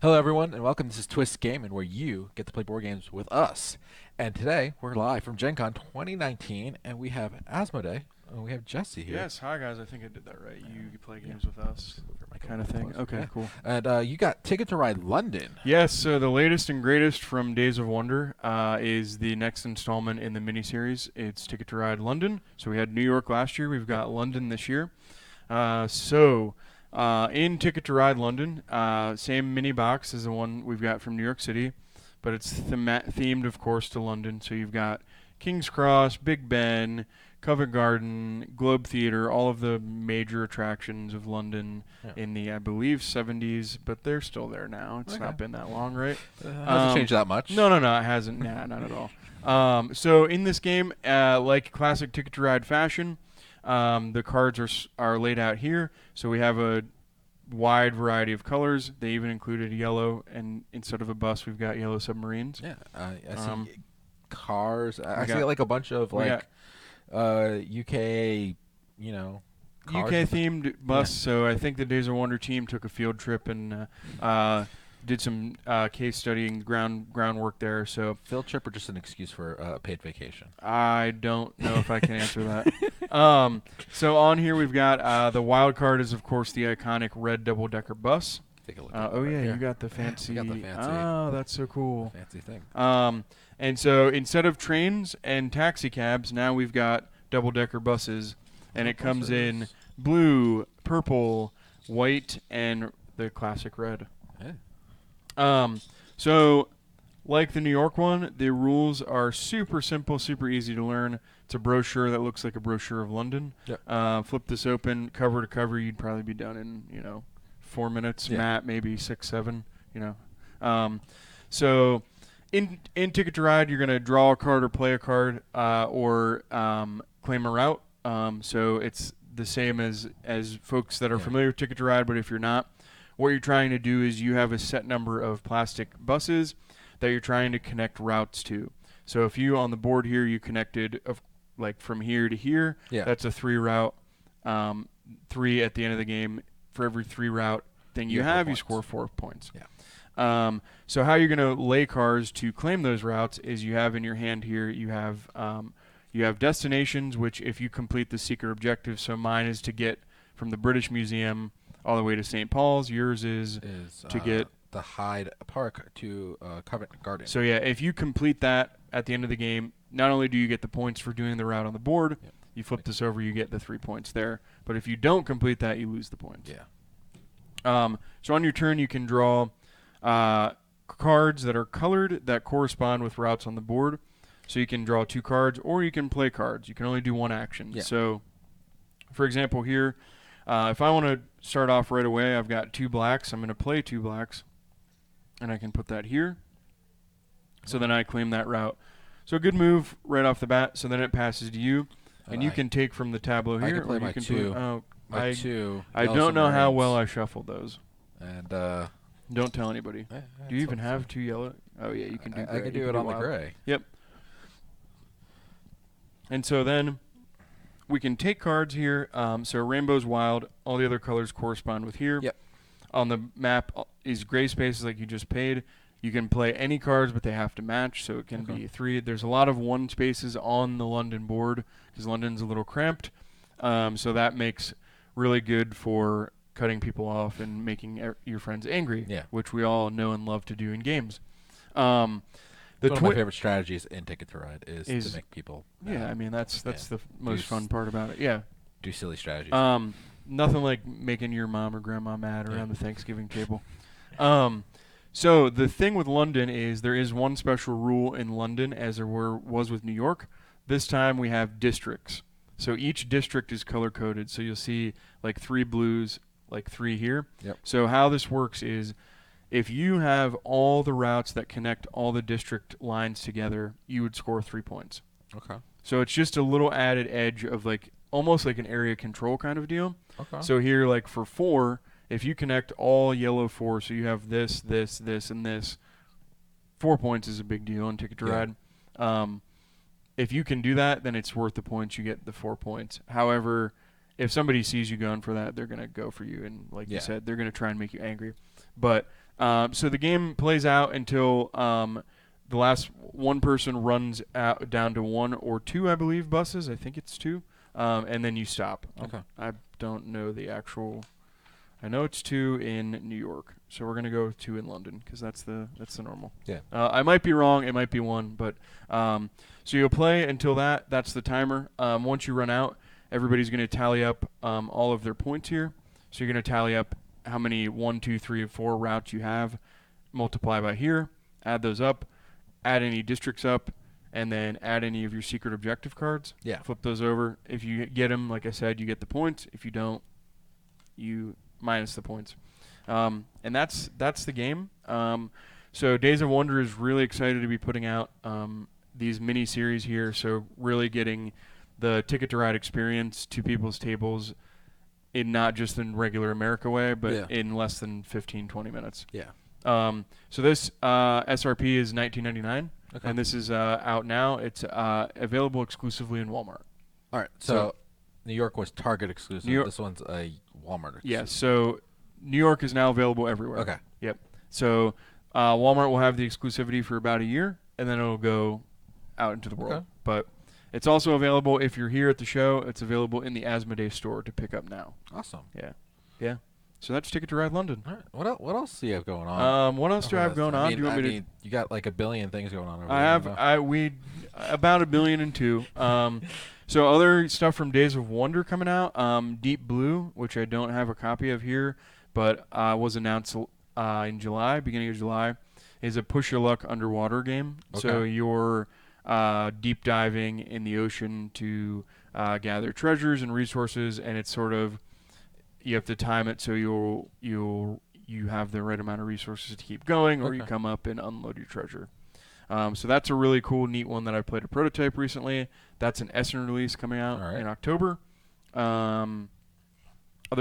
Hello, everyone, and welcome. This is Twist Gaming, where you get to play board games with us. And today, we're live from Gen Con 2019, and we have Asmodee, and we have Jesse here. Yes, hi guys. I think I did that right. You play Yeah. games with us, kind of thing. Okay, Yeah. cool. And you got Ticket to Ride London. Yes, so the latest and greatest from Days of Wonder is the next installment in the miniseries. It's Ticket to Ride London. So we had New York last year. We've got London this year. In Ticket to Ride London, same mini box as the one we've got from New York City, but it's themed, of course, to London. So you've got King's Cross, Big Ben, Covent Garden, Globe Theatre, all of the major attractions of London in the, I believe, 70s, but they're still there now. It's not been that long, right? Hasn't changed that much. No, it hasn't. Nah, not at all. So in this game, like classic Ticket to Ride fashion, the cards are laid out here. So we have a wide variety of colors. They even included yellow, and instead of a bus, we've got yellow submarines. Yeah, I see cars. I see got- like a bunch of we like UK, cars. UK themed bus. So I think the Days of Wonder team took a field trip and did some case studying groundwork there. So Field trip or just an excuse for a paid vacation? I don't know if I can answer that. So on here we've got the wild card is of course the iconic red double-decker bus. Take a look. You got the fancy. We got the fancy. Oh, that's so cool. Fancy thing. And so instead of trains and taxi cabs, now we've got double-decker buses, and it comes in blue, purple, white, and the classic red. Yeah. So like the New York one, the rules are super simple, super easy to learn. It's a brochure that looks like a brochure of London. Yep. Flip this open, cover to cover, you'd probably be done in 4 minutes. Yeah. Matt, maybe 6, 7. So in Ticket to Ride, you're gonna draw a card or play a card or claim a route. So it's the same as folks that are familiar with Ticket to Ride, but if you're not, what you're trying to do is you have a set number of plastic buses that you're trying to connect routes to. So if you on the board here, you connected like from here to here, that's a 3 route. 3 at the end of the game. For every 3 route thing you have, you score 4 points. Yeah. So how you're going to lay cards to claim those routes is you have in your hand here, you have destinations, which if you complete the secret objective, so mine is to get from the British Museum all the way to St. Paul's. Yours is to get the Hyde Park to Covent Garden. So yeah, if you complete that at the end of the game, not only do you get the points for doing the route on the board, you flip this over, you get the 3 points there. But if you don't complete that, you lose the points. Yeah. So on your turn, you can draw cards that are colored that correspond with routes on the board. So you can draw 2 cards, or you can play cards. You can only do 1 action. Yeah. So, for example, here, if I want to start off right away, I've got 2 blacks. I'm going to play 2 blacks, and I can put that here. So then I claim that route. So a good move right off the bat. So then it passes to you, and you can take from the tableau here. I can play my 2. I 2. I don't know how well I shuffled those. And don't tell anybody. Do you even have 2 yellow? Oh yeah, you can do gray. I can do it on the gray. Yep. And so then we can take cards here. So rainbow's wild. All the other colors correspond with here. Yep. On the map is gray spaces like you just paid. You can play any cards, but they have to match. So it can be 3. There's a lot of 1 spaces on the London board because London's a little cramped. So that makes really good for cutting people off and making your friends angry, which we all know and love to do in games. One of my favorite strategies in Ticket to Ride is to make people mad. Yeah, I mean, that's the most fun part about it. Yeah. Do silly strategies. Nothing like making your mom or grandma mad around the Thanksgiving table. So the thing with London is there is one special rule in London as there was with New York. This time we have districts. So each district is color-coded. So you'll see like 3 blues, like 3 here. Yep. So how this works is if you have all the routes that connect all the district lines together, you would score 3 points. Okay. So it's just a little added edge of like almost like an area control kind of deal. Okay. So here, like for 4, if you connect all yellow 4, so you have this, this, this, and this, 4 points is a big deal in Ticket to Ride. If you can do that, then it's worth the points. You get the 4 points. However, if somebody sees you going for that, they're going to go for you. And like you said, they're going to try and make you angry. But So the game plays out until the last one person runs out down to 1 or 2, I believe, buses. I think it's 2, and then you stop. Okay. I don't know the actual. I know it's 2 in New York, so we're gonna go with 2 in London because that's the normal. Yeah. I might be wrong. It might be 1, but so you'll play until that's the timer. Once you run out, everybody's gonna tally up all of their points here. So you're gonna tally up how many 1, 2, 3, and 4 routes you have, multiply by here, add those up, add any districts up, and then add any of your secret objective cards. Yeah. Flip those over. If you get them, like I said, you get the points. If you don't, you minus the points. And that's the game. So Days of Wonder is really excited to be putting out these mini series here. So really getting the Ticket to Ride experience to people's tables in not just in regular America way, but in less than 15, 20 minutes. Yeah. So this SRP is $19.99, Okay. and this is out now. It's available exclusively in Walmart. All right. So New York was Target exclusive. This one's a Walmart exclusive. Yeah. So New York is now available everywhere. Okay. Yep. So Walmart will have the exclusivity for about a year, and then it'll go out into the world. Okay. But it's also available if you're here at the show. It's available in the Asmodee store to pick up now. Awesome. Yeah. Yeah. So that's Ticket to Ride London. All right. What else do you have going on? What else do I have going on? Do you want me to? You got like a billion things going on over I there. have about 1.2 billion. So other stuff from Days of Wonder coming out. Deep Blue, which I don't have a copy of here, but was announced in July, beginning of July, is a push your luck underwater game. Okay. So you're deep diving in the ocean to gather treasures and resources, and it's sort of you have to time it so you have the right amount of resources to keep going, or you come up and unload your treasure. So that's a really cool, neat one that I played a prototype recently. That's an Essen release coming out in October. Other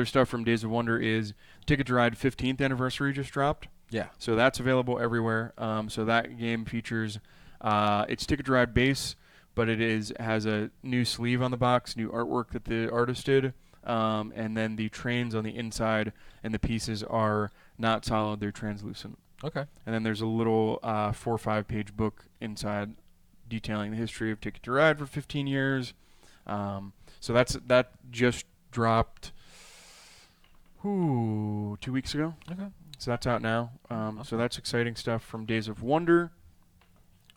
stuff from Days of Wonder is Ticket to Ride 15th anniversary just dropped. Yeah. So that's available everywhere. So that game features it's Ticket to Ride base, but it has a new sleeve on the box, new artwork that the artist did. And then the trains on the inside and the pieces are not solid, they're translucent. Okay. And then there's a little 4 or 5 page book inside detailing the history of Ticket to Ride for 15 years. So that just dropped 2 weeks ago. Okay. So that's out now. So that's exciting stuff from Days of Wonder.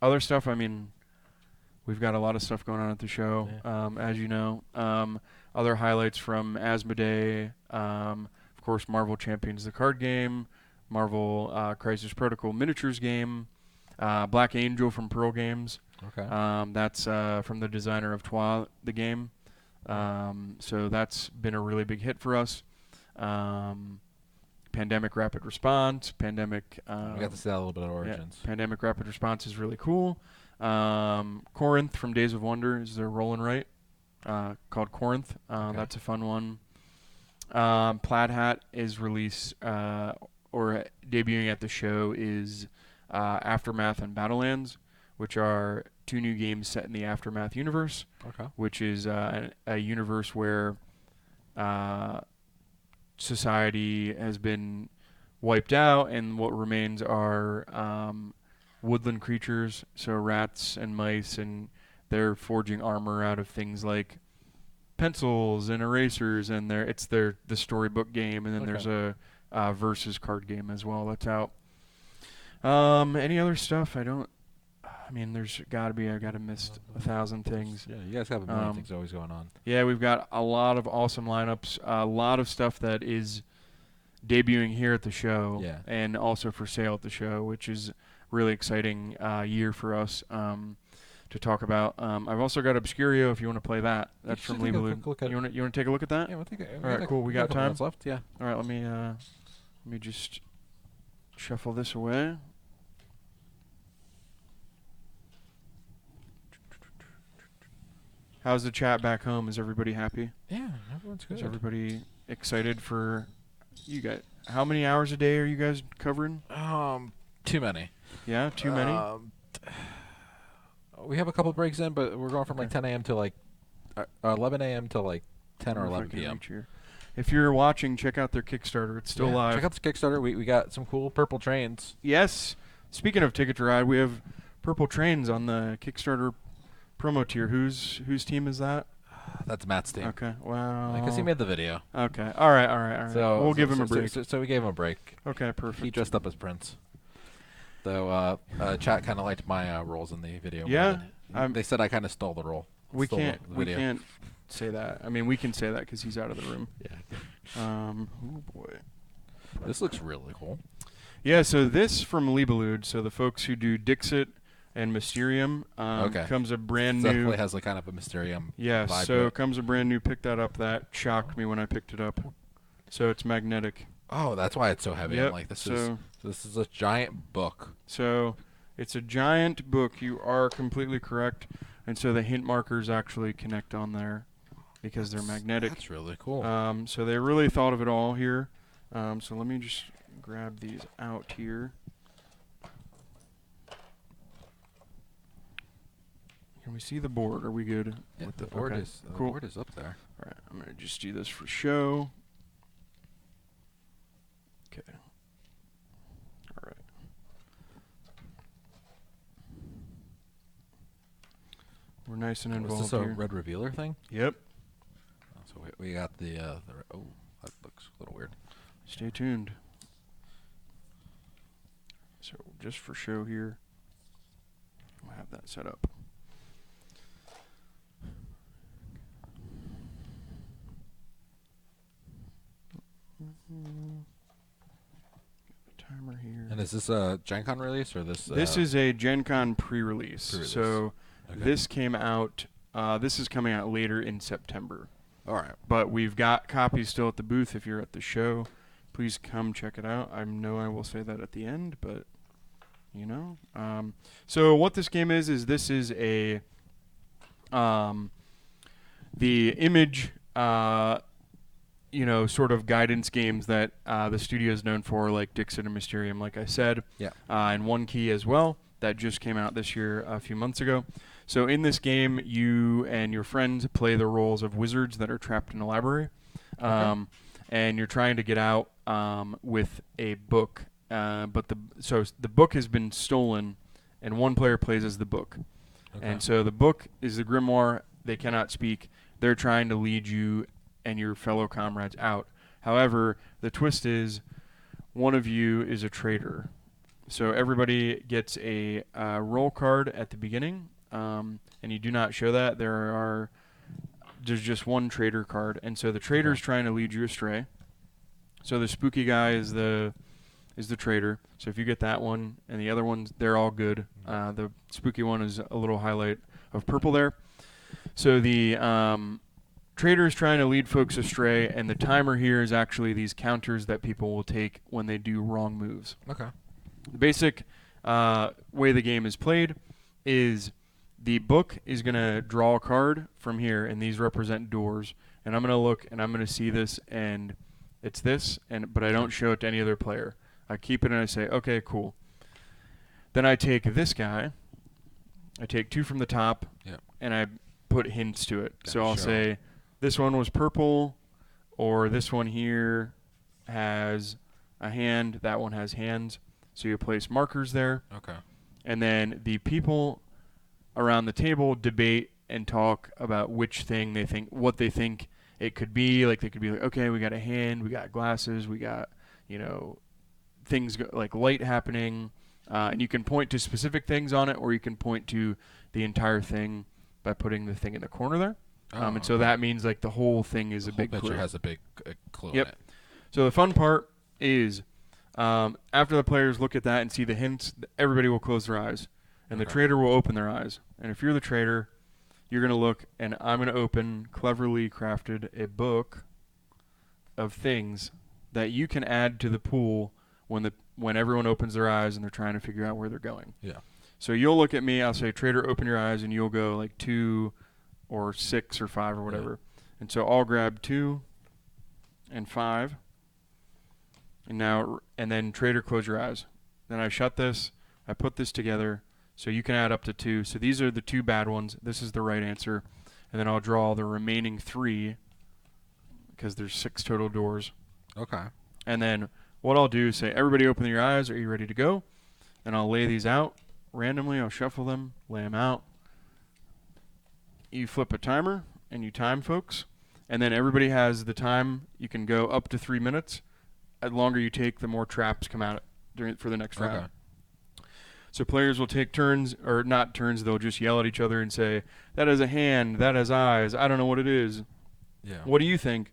Other stuff, I mean, we've got a lot of stuff going on at the show, as you know. Other highlights from Asmodee, of course, Marvel Champions the card game, Marvel Crisis Protocol miniatures game, Black Angel from Pearl Games. Okay. That's from the designer of Twa, the game. So that's been a really big hit for us. Pandemic Rapid Response, Pandemic... we got to see that a little bit of Origins. Yeah, Pandemic Rapid Response is really cool. Corinth from Days of Wonder is their roll and write called Corinth. That's a fun one. Plaid Hat is released or debuting at the show is Aftermath and Battlelands, which are 2 new games set in the Aftermath universe, which is a universe where society has been wiped out, and what remains are woodland creatures, so rats and mice, and they're forging armor out of things like pencils and erasers, and it's the storybook game, and then there's a versus card game as well that's out. Any other stuff? I mean, there's got to be. I got to miss 1,000 things. Yeah, you guys have a million things always going on. Yeah, we've got a lot of awesome lineups. A lot of stuff that is debuting here at the show, and also for sale at the show, which is really exciting year for us to talk about. I've also got Obscurio if you want to play that. That's from Leave. You want to take a look at that? Yeah, we'll take it. All right, cool. We got time left. Yeah. All right, let me just shuffle this away. How's the chat back home? Is everybody happy? Yeah, everyone's good. Is everybody excited for you guys? How many hours a day are you guys covering? Too many. Yeah, too many? We have a couple breaks in, but we're going from like 10 a.m. to like 11 a.m. to like 10 or 11 p.m. if you're watching, check out their Kickstarter. It's still live. Check out the Kickstarter. We got some cool purple trains. Yes. Speaking of Ticket to Ride, we have purple trains on the Kickstarter promo tier. Whose team is that? That's Matt's team. Okay. Wow. Because he made the video. Okay. All right. So we'll give him a break. So we gave him a break. Okay, perfect. He dressed up as Prince. Though chat kind of liked my roles in the video. Yeah. They said I kind of stole the role. We Stole can't the video. say that. I mean, we can say that because he's out of the room. Yeah. Oh boy. This looks really cool. Yeah. So this from Liebelude. So the folks who do Dixit and Mysterium. Comes a brand new. Definitely has like kind of a Mysterium. Yeah. vibe to So it. comes a brand new. Pick that up. That shocked me when I picked it up. So it's magnetic. Oh, that's why it's so heavy. Yep. I'm like, this is a giant book. So it's a giant book. You are completely correct. And so the hint markers actually connect on there because they're magnetic. That's really cool. So they really thought of it all here. So let me just grab these out here. Can we see the board? Are we good? Yeah, with the board okay, is cool. the board is up there. All right, I'm going to just do this for show. Okay. All right. We're nice and involved Is this a here. red revealer thing? Yep. So we got the oh, that looks a little weird. Stay tuned. So just for show here, we'll have that set up. Timer here. And is this a Gen Con release or this? This is a Gen Con pre-release. Pre-release. So Okay. this came out. This is coming out later in September. All right. But we've got copies still at the booth. If you're at the show, please come check it out. I know I will say that at the end, but you know. So what this game is this is a the image sort of guidance games that the studio is known for, like Dixit and Mysterium, like I said. Yeah. And One Key as well. That just came out this year, a few months ago. So in this game, you and your friends play the roles of wizards that are trapped in a library. And you're trying to get out with a book. But the book has been stolen, and one player plays as the book. Okay. And so the book is the grimoire. They cannot speak. They're trying to lead you and your fellow comrades out. However, the twist is one of you is a traitor. So everybody gets a roll card at the beginning, and you do not show that. There's just one traitor card, and so the traitor is trying to lead you astray. So the spooky guy is the traitor. So if you get that one, and the other ones, they're all good. The spooky one is a little highlight of purple there. So the traitor is trying to lead folks astray, and the timer here is actually these counters that people will take when they do wrong moves. Okay. The basic way the game is played is the book is going to draw a card from here, and these represent doors. And I'm going to look, and I'm going to see this, and it's this, but I don't show it to any other player. I keep it, and I say, okay, cool. Then I take this guy. I take two from the top, and I put hints to it. So I'll say, this one was purple, or this one here has a hand. That one has hands. So you place markers there. Okay. And then the people around the table debate and talk about which thing they think, what they think it could be. Like they could be like, okay, we got a hand, we got glasses, we got, things like light happening. And you can point to specific things on it, or you can point to the entire thing by putting the thing in the corner there. And so that means like the whole thing is a big clue. The picture has a big clue Yep. in it. So the fun part is after the players look at that and see the hints, everybody will close their eyes, and the traitor will open their eyes. And if you're the traitor, you're going to look, and I'm going to open, cleverly crafted, a book of things that you can add to the pool when everyone opens their eyes and they're trying to figure out where they're going. Yeah. So you'll look at me, I'll say, traitor, open your eyes, and you'll go like 2 or 6 or 5 or whatever. Yeah. And so I'll grab 2 and 5. And then traitor, close your eyes. Then I shut this. I put this together, so you can add up to 2. So these are the 2 bad ones. This is the right answer. And then I'll draw the remaining 3. because there's 6 total doors. Okay. And then what I'll do is say, everybody open your eyes. Are you ready to go? And I'll lay these out randomly. I'll shuffle them, lay them out. You flip a timer, and you time, folks. And then everybody has the time. You can go up to 3 minutes. The longer you take, the more traps come out for the next round. Okay. So players will take turns, or not turns, they'll just yell at each other and say, that has a hand, that has eyes, I don't know what it is. Yeah. What do you think?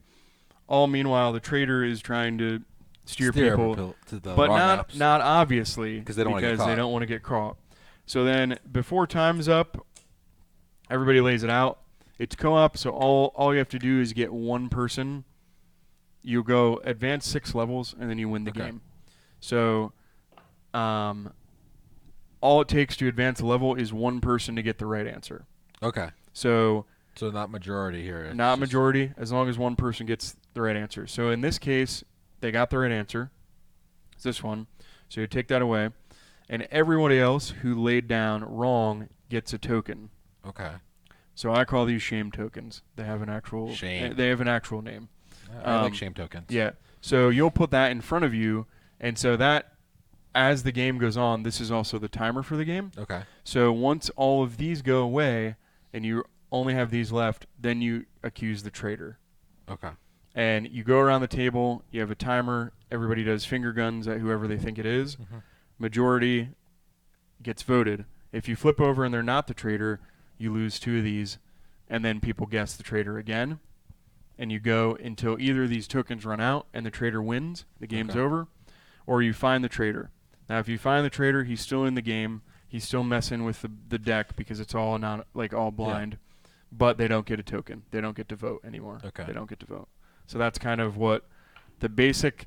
All meanwhile, the trader is trying to steer people, to the but wrong not apps. not obviously, Because they don't wanna get because they caught. don't want to get caught. So then, before time's up, everybody lays it out. It's co-op, so all you have to do is get one person. You go advance 6 levels, and then you win the game. So, all it takes to advance a level is one person to get the right answer. Okay. So not majority here. It's not just- majority, as long as one person gets the right answer. So in this case, they got the right answer. It's this one. So you take that away. And everybody else who laid down wrong gets a token. Okay. So I call these shame tokens. They have an actual Shame. They have an actual name. I like shame tokens. Yeah. So you'll put that in front of you, and so that, as the game goes on, this is also the timer for the game. Okay. So once all of these go away and you only have these left, then you accuse the traitor. Okay. And you go around the table, you have a timer, everybody does finger guns at whoever they think it is. Mm-hmm. Majority gets voted. If you flip over and they're not the traitor, you lose 2 of these, and then people guess the traitor again. And you go until either of these tokens run out and the traitor wins, the game's over, or you find the traitor. Now, if you find the traitor, he's still in the game. He's still messing with the deck because it's all all blind. But they don't get a token. They don't get to vote anymore. Okay. They don't get to vote. So that's kind of what the basic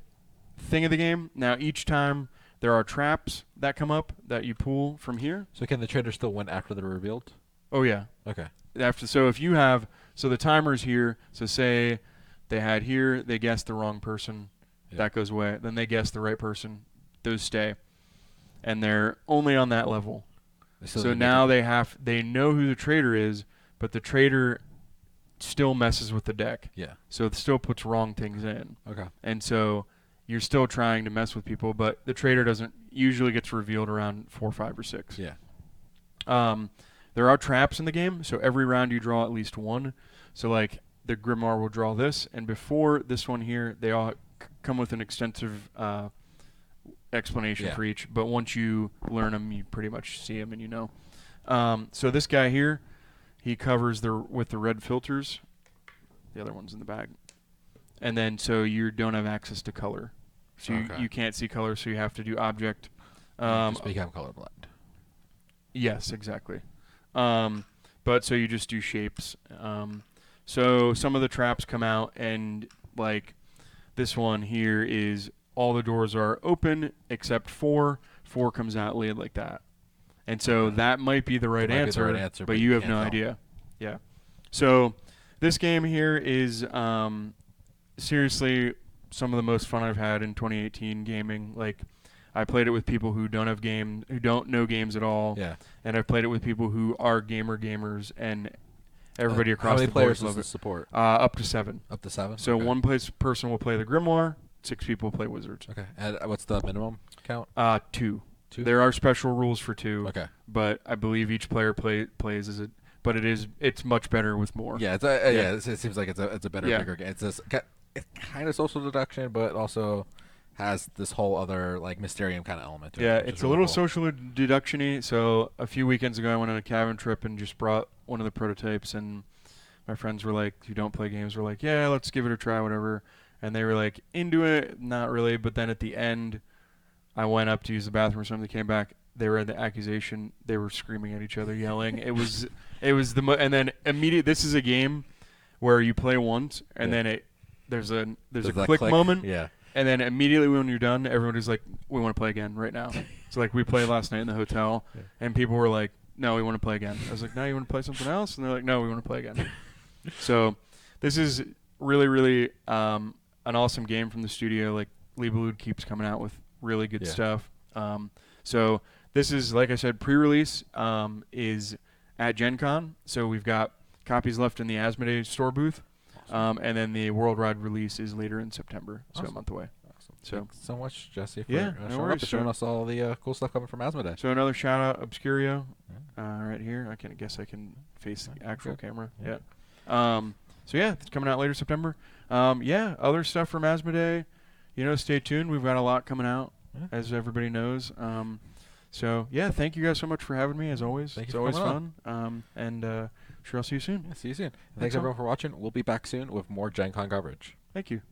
thing of the game. Now, each time there are traps that come up that you pull from here. So can the trader still win after they're revealed? Oh, yeah. Okay. So if you have, so the timer's here. So say they had here, they guessed the wrong person. Yeah. That goes away. Then they guess the right person. Those stay. And they're only on that level. So now they know who the traitor is, but the traitor still messes with the deck. Yeah. So it still puts wrong things in. Okay. And so you're still trying to mess with people, but the traitor doesn't usually gets revealed around 4, 5, or 6. Yeah. There are traps in the game, so every round you draw at least one. So like the Grimoire will draw this, and before this one here, they all come with an extensive explanation for each. But once you learn them, you pretty much see them and you know. So this guy here, he covers with the red filters. The other one's in the bag. And then so you don't have access to color. So you can't see color, so you have to do object. Just become colorblind. Yes, exactly. But so you just do shapes. So some of the traps come out, and like this one here is all the doors are open except 4. 4 comes out laid like that. And so that might be the right answer, but you have no idea. Yeah. So this game here is seriously some of the most fun I've had in 2018 gaming. Like, I played it with people who don't know games at all. Yeah. And I've played it with people who are gamers, and everybody across how many the board players love does it. it support? Up to 7. Up to 7. So okay. one person will play the Grimoire, 6 people play Wizards. Okay. And what's the minimum count? 2. 2. There are special rules for 2. Okay. But I believe each player plays as it. But it's much better with more. Yeah. It seems like it's a better, bigger game. It's kind of social deduction, but also has this whole other like Mysterium kind of element to it. Yeah, which it's is a really little cool. social deduction-y. So a few weekends ago, I went on a cabin trip and just brought one of the prototypes, and my friends were like, "You don't play games?" We're like, "Yeah, let's give it a try, whatever." And they were like, into it, not really. But then at the end, I went up to use the bathroom or something. They came back. They were at the accusation. They were screaming at each other, yelling. It was and then immediate. This is a game where you play once, and then there's a click moment. Yeah. And then immediately when you're done, everybody's like, "We want to play again right now." So like we played last night in the hotel, and people were like, "No, we want to play again." I was like, "No, you want to play something else?" And they're like, "No, we want to play again." So this is really, really an awesome game from the studio. Like Liebelude keeps coming out with really good stuff. So this is, like I said, pre-release is at Gen Con. So we've got copies left in the Asmodee store booth. Awesome. And then the worldwide release is later in September, so Awesome. a month away. Awesome. So- Thanks so much, Jesse, for Yeah, no showing up worries. and showing us all the cool stuff coming from Asmodee. So another shout out, Obscurio, Yeah. right here. I guess I can face the actual good. camera. Yeah. Yeah. So yeah, it's coming out later September. Yeah, other stuff from Asmodee. Stay tuned. We've got a lot coming out, Yeah. as everybody knows. So yeah, thank you guys so much for having me. As always, Thank you it's for always coming fun. And sure, I'll see you soon. Yeah, see you soon. Thanks Thanks all. everyone for watching. We'll be back soon with more Gen Con coverage. Thank you.